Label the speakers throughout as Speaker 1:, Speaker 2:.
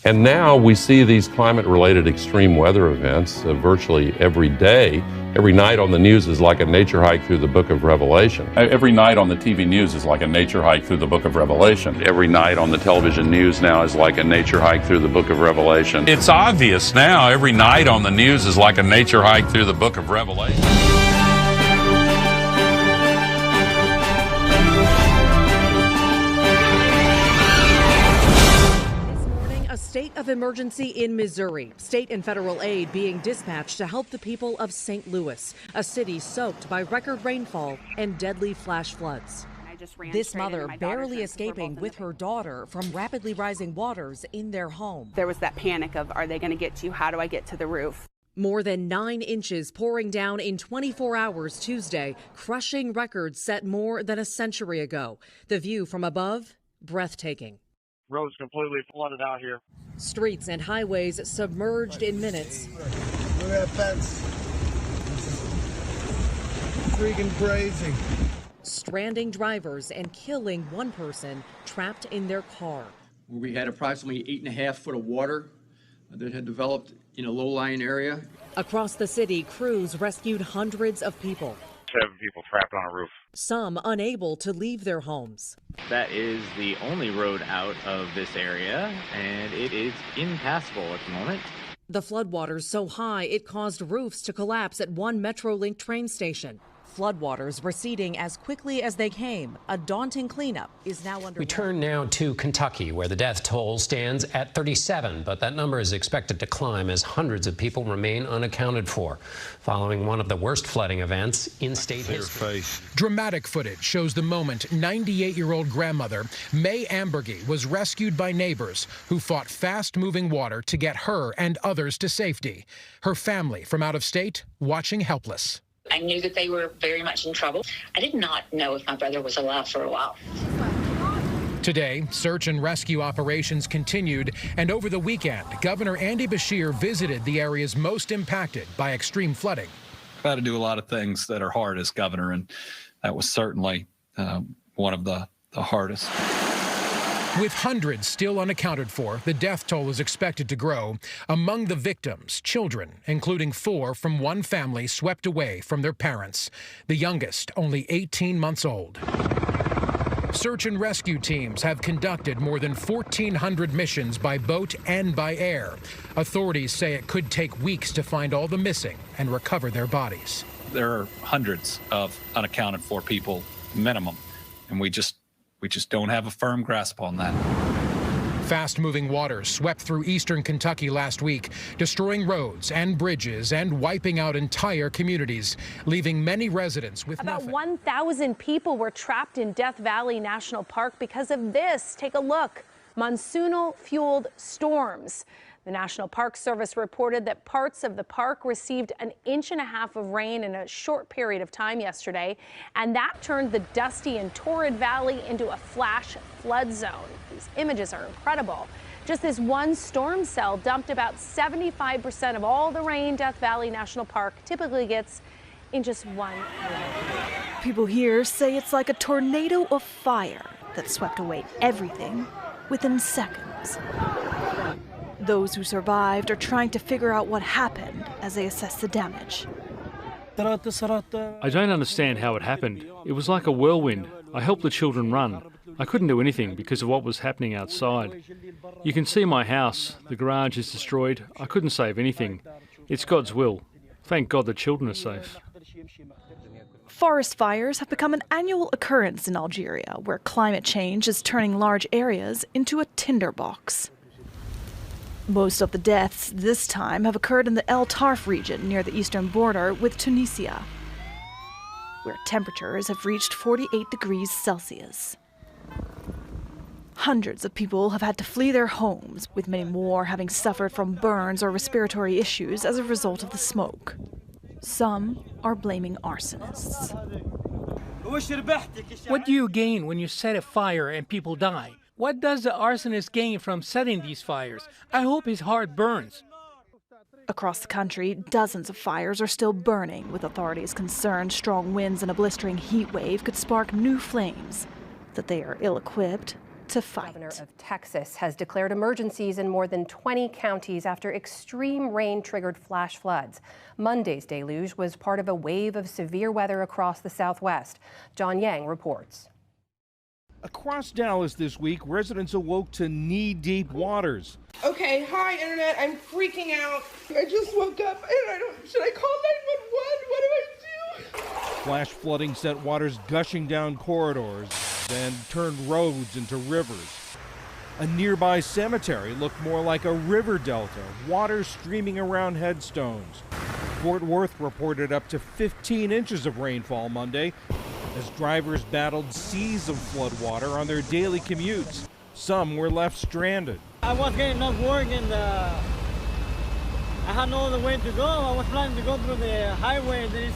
Speaker 1: And now we see these climate-related extreme weather events virtually every day. Every night on the news is like a nature hike through the book of Revelation. Every night on the TV news is like a nature hike through the book of Revelation. Every night on the television news now is like a nature hike through the book of Revelation. It's obvious now. Every night on the news is like a nature hike through the book of Revelation.
Speaker 2: State of emergency in Missouri. State and federal aid being dispatched to help the people of St. Louis, a city soaked by record rainfall and deadly flash floods. This mother barely escaping with her daughter from rapidly rising waters in their home.
Speaker 3: There was that panic of, are they going to get to you? How do I get to the roof?
Speaker 2: More than 9 inches pouring down in 24 hours Tuesday, crushing records set more than a century ago. The view from above, breathtaking.
Speaker 4: Roads completely flooded out here.
Speaker 2: Streets and highways submerged in minutes.
Speaker 5: Look at that fence. Freaking crazy.
Speaker 2: Stranding drivers and killing one person trapped in their car.
Speaker 6: We had approximately 8.5 foot of water that had developed in a low-lying area.
Speaker 2: Across the city, crews rescued hundreds of people.
Speaker 4: 7 people trapped on a roof.
Speaker 2: Some unable to leave their homes.
Speaker 7: That is the only road out of this area, and it is impassable at the moment.
Speaker 2: The floodwaters so high it caused roofs to collapse at one Metrolink train station. Floodwaters receding as quickly as they came. A daunting cleanup is now underway.
Speaker 8: We turn now to Kentucky, where the death toll stands at 37, but that number is expected to climb as hundreds of people remain unaccounted for, following one of the worst flooding events in state history.
Speaker 9: Dramatic footage shows the moment 98-year-old grandmother May Ambergy was rescued by neighbors who fought fast-moving water to get her and others to safety. Her family from out of state watching helpless.
Speaker 10: I knew that they were very much in trouble. I did not know if my brother was alive for a while.
Speaker 9: Today, search and rescue operations continued, and over the weekend, Governor Andy Beshear visited the areas most impacted by extreme flooding.
Speaker 11: I've had to do a lot of things that are hard as governor, and that was certainly one of the hardest.
Speaker 9: With hundreds still unaccounted for, the death toll is expected to grow. Among the victims, children, including 4 from one family swept away from their parents, the youngest only 18 months old. Search and rescue teams have conducted more than 1,400 missions by boat and by air. Authorities say it could take weeks to find all the missing and recover their bodies.
Speaker 11: There are hundreds of unaccounted for people, minimum, and we just don't have a firm grasp on that.
Speaker 9: Fast-moving waters swept through eastern Kentucky last week, destroying roads and bridges and wiping out entire communities, leaving many residents with
Speaker 12: About
Speaker 9: nothing.
Speaker 12: 1,000 people were trapped in Death Valley National Park because of this. Take a look. Monsoonal-fueled storms. The National Park Service reported that parts of the park received 1.5 inches of rain in a short period of time yesterday, and that turned the dusty and torrid valley into a flash flood zone. These images are incredible. Just this one storm cell dumped about 75% of all the rain Death Valley National Park typically gets in just 1 year.
Speaker 13: People here say it's like a tornado of fire that swept away everything within seconds. Those who survived are trying to figure out what happened as they assess the damage.
Speaker 14: I don't understand how it happened. It was like a whirlwind. I helped the children run. I couldn't do anything because of what was happening outside. You can see my house. The garage is destroyed. I couldn't save anything. It's God's will. Thank God the children are safe.
Speaker 13: Forest fires have become an annual occurrence in Algeria, where climate change is turning large areas into a tinderbox. Most of the deaths this time have occurred in the El Tarf region near the eastern border with Tunisia, where temperatures have reached 48 degrees Celsius. Hundreds of people have had to flee their homes, with many more having suffered from burns or respiratory issues as a result of the smoke. Some are blaming arsonists.
Speaker 15: What do you gain when you set a fire and people die? What does the arsonist gain from setting these fires? I hope his heart burns.
Speaker 13: Across the country, dozens of fires are still burning, with authorities concerned strong winds and a blistering heat wave could spark new flames, that they are ill-equipped to fight.
Speaker 16: The governor of Texas has declared emergencies in more than 20 counties after extreme rain triggered flash floods. Monday's deluge was part of a wave of severe weather across the Southwest. John Yang reports.
Speaker 17: Across Dallas this week, residents awoke to knee-deep waters.
Speaker 18: Okay, hi, Internet. I'm freaking out. I just woke up and should I call 911? What do I do?
Speaker 17: Flash flooding sent waters gushing down corridors, then turned roads into rivers. A nearby cemetery looked more like a river delta, water streaming around headstones. Fort Worth reported up to 15 inches of rainfall Monday as drivers battled seas of floodwater on their daily commutes. Some were left stranded.
Speaker 19: I was getting enough work and I had no other way to go. I was planning to go through the highway and there's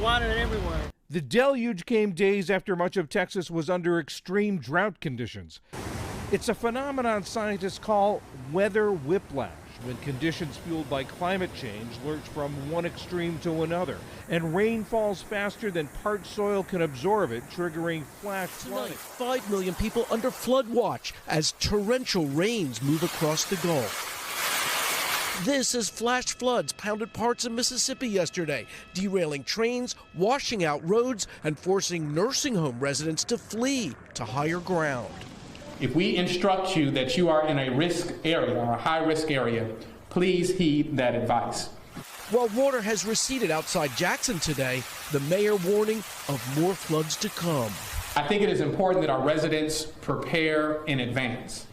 Speaker 19: water everywhere.
Speaker 17: The deluge came days after much of Texas was under extreme drought conditions. It's a phenomenon scientists call weather whiplash, when conditions fueled by climate change lurch from one extreme to another, and rain falls faster than parched soil can absorb it, triggering flash flooding.
Speaker 20: 5 million people under flood watch as torrential rains move across the Gulf. This as flash floods pounded parts of Mississippi yesterday, derailing trains, washing out roads, and forcing nursing home residents to flee to higher ground.
Speaker 21: If we instruct you that you are in a risk area or a high-risk area, please heed that advice.
Speaker 20: While water has receded outside Jackson today, the mayor warning of more floods to come.
Speaker 21: I think it is important that our residents prepare in advance.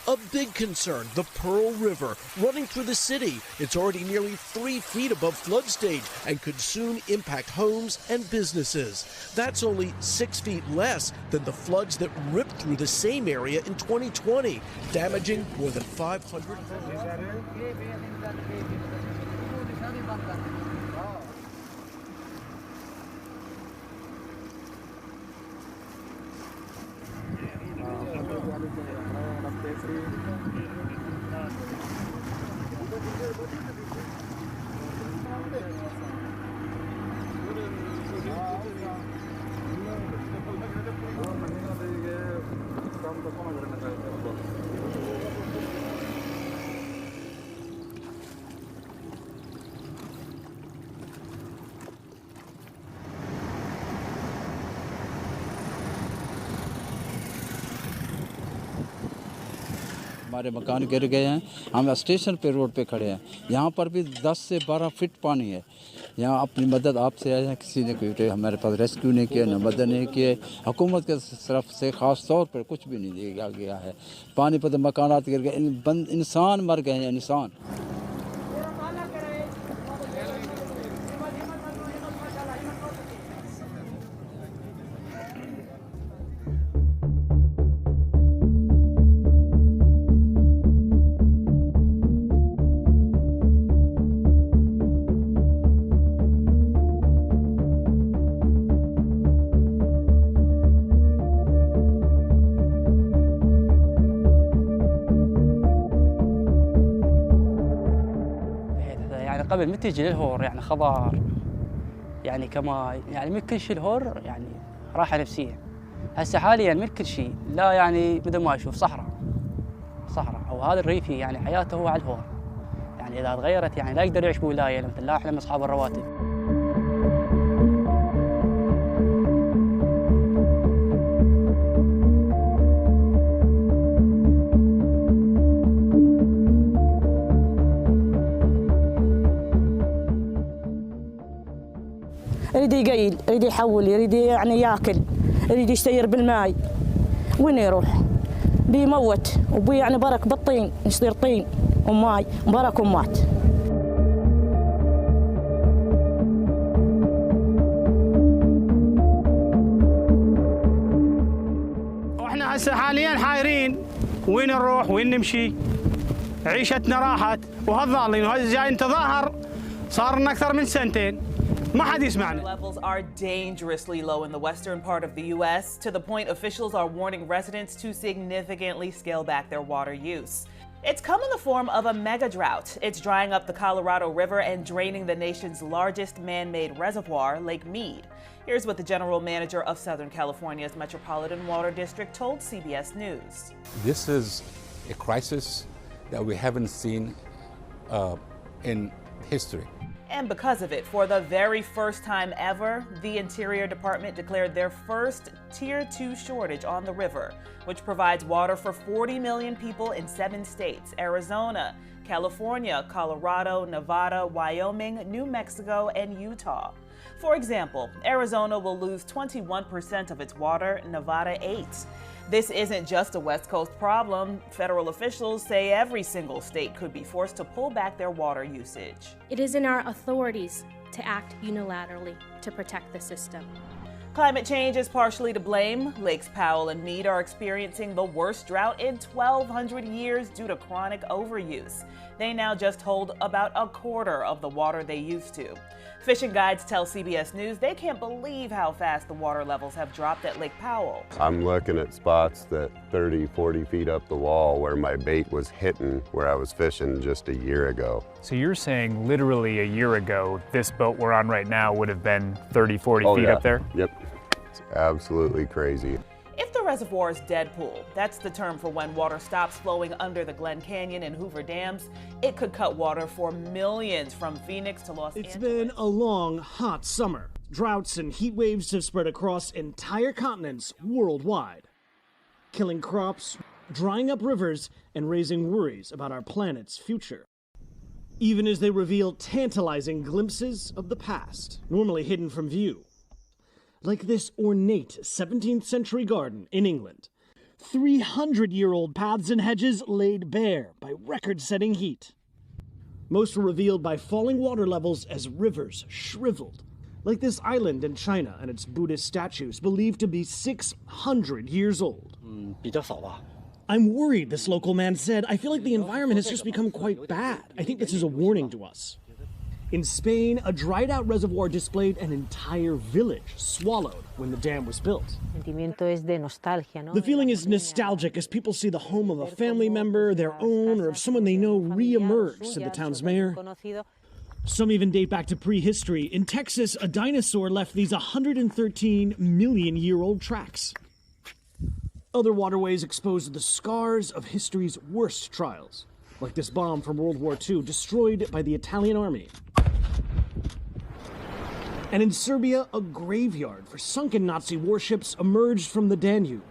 Speaker 20: A big concern, the Pearl River running through the city. It's already nearly 3 feet above flood stage and could soon impact homes and businesses. That's only 6 feet less than the floods that ripped through the same area in 2020, damaging more than 500 homes.
Speaker 22: हमारे मकान गिर गए हैं, हम station पे road पे खड़े हैं, यहाँ पर भी 10 से 12 फीट पानी है। यहाँ अपनी मदद आपसे आए हैं, किसी ने कोई हमारे पास रेस्क्यू नहीं किया, न मदद नहीं किए। हुकूमत के तरफ से ख़ास तौर पर कुछ भी नहीं दिया गया है। पानी पर तो मकानात गिर गए, इंसान मर गए हैं, इंसान।
Speaker 23: قبل ما تيجي الهور يعني خضار يعني كماي يعني من كل شيء الهور يعني راحه نفسيه. هسه حاليا من كل شيء لا يعني مثل ما اشوف صحراء او هذا الريفي يعني حياته هو على الهور. يعني اذا تغيرت يعني لا يقدر يعيش بولايه مثل لا احنا من اصحاب الرواتب.
Speaker 24: يريد يقيل، يريد يحول، يريد يعني ياكل، يريد يستير بالماي، وين يروح؟ بيموت وبي يعني برك بالطين، يصير طين وماي، برك ومات.
Speaker 15: واحنا هسه حاليا حايرين وين نروح؟ وين نمشي؟ عيشتنا راحت وهالظالين وهذا جاي نتظاهر صار لنا اكثر من سنتين.
Speaker 25: Levels are dangerously low in the western part of the U.S. to the point officials are warning residents to significantly scale back their water use. It's come in the form of a mega drought. It's drying up the Colorado River and draining the nation's largest man-made reservoir, Lake Mead. Here's what the general manager of Southern California's Metropolitan Water District told CBS News.
Speaker 1: This is a crisis that we haven't seen in history.
Speaker 25: And because of it, for the very first time ever, the Interior Department declared their first Tier 2 shortage on the river, which provides water for 40 million people in 7 states: Arizona, California, Colorado, Nevada, Wyoming, New Mexico, and Utah. For example, Arizona will lose 21% of its water, Nevada 8%. This isn't just a West Coast problem. Federal officials say every single state could be forced to pull back their water usage.
Speaker 3: It is in our authorities to act unilaterally to protect the system.
Speaker 25: Climate change is partially to blame. Lakes Powell and Mead are experiencing the worst drought in 1,200 years due to chronic overuse. They now just hold about a quarter of the water they used to. Fishing guides tell CBS News they can't believe how fast the water levels have dropped at Lake Powell.
Speaker 4: I'm looking at spots that 30, 40 feet up the wall where my bait was hitting where I was fishing just a year ago.
Speaker 5: So you're saying literally a year ago, this boat we're on right now would have been 30, 40 feet up there?
Speaker 4: Yep. It's absolutely crazy.
Speaker 25: If the reservoir is dead pool, that's the term for when water stops flowing under the Glen Canyon and Hoover dams, it could cut water for millions from Phoenix to Los Angeles.
Speaker 6: It's been a long, hot summer. Droughts and heat waves have spread across entire continents worldwide, killing crops, drying up rivers, and raising worries about our planet's future. Even as they reveal tantalizing glimpses of the past, normally hidden from view. Like this ornate 17th century garden in England. 300-year-old paths and hedges laid bare by record-setting heat. Most were revealed by falling water levels as rivers shriveled. Like this island in China and its Buddhist statues believed to be 600 years old. I'm worried, this local man said. I feel like the environment has just become quite bad. I think this is a warning to us. In Spain, a dried-out reservoir displayed an entire village swallowed when the dam was built. The feeling is nostalgic as people see the home of a family member, their own, or of someone they know re-emerge, said the town's mayor. Some even date back to prehistory. In Texas, a dinosaur left these 113 million-year-old tracks. Other waterways exposed the scars of history's worst trials, like this bomb from World War II destroyed by the Italian army. And in Serbia, a graveyard for sunken Nazi warships emerged from the Danube.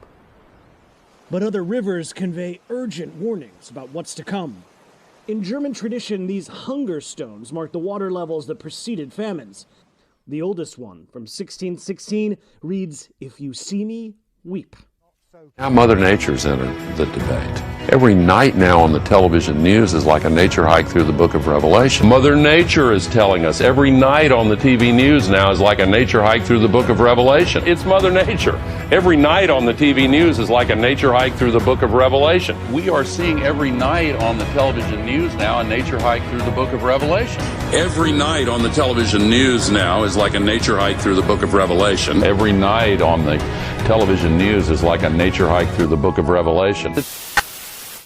Speaker 6: But other rivers convey urgent warnings about what's to come. In German tradition, these hunger stones mark the water levels that preceded famines. The oldest one, from 1616, reads, "If you see me, weep."
Speaker 26: Now Mother Nature's entered the debate. Every night now on the television news is like a nature hike through the book of Revelation. Mother Nature is telling us every night on the TV news now is like a nature hike through the book of Revelation. It's Mother Nature. Every night on the TV news is like a nature hike through the book of Revelation. We are seeing every night on the television news now a nature hike through the book of Revelation. Every night on the television news now is like a nature hike through the book of Revelation. Every night on the television news is like a nature hike through the book of Revelation.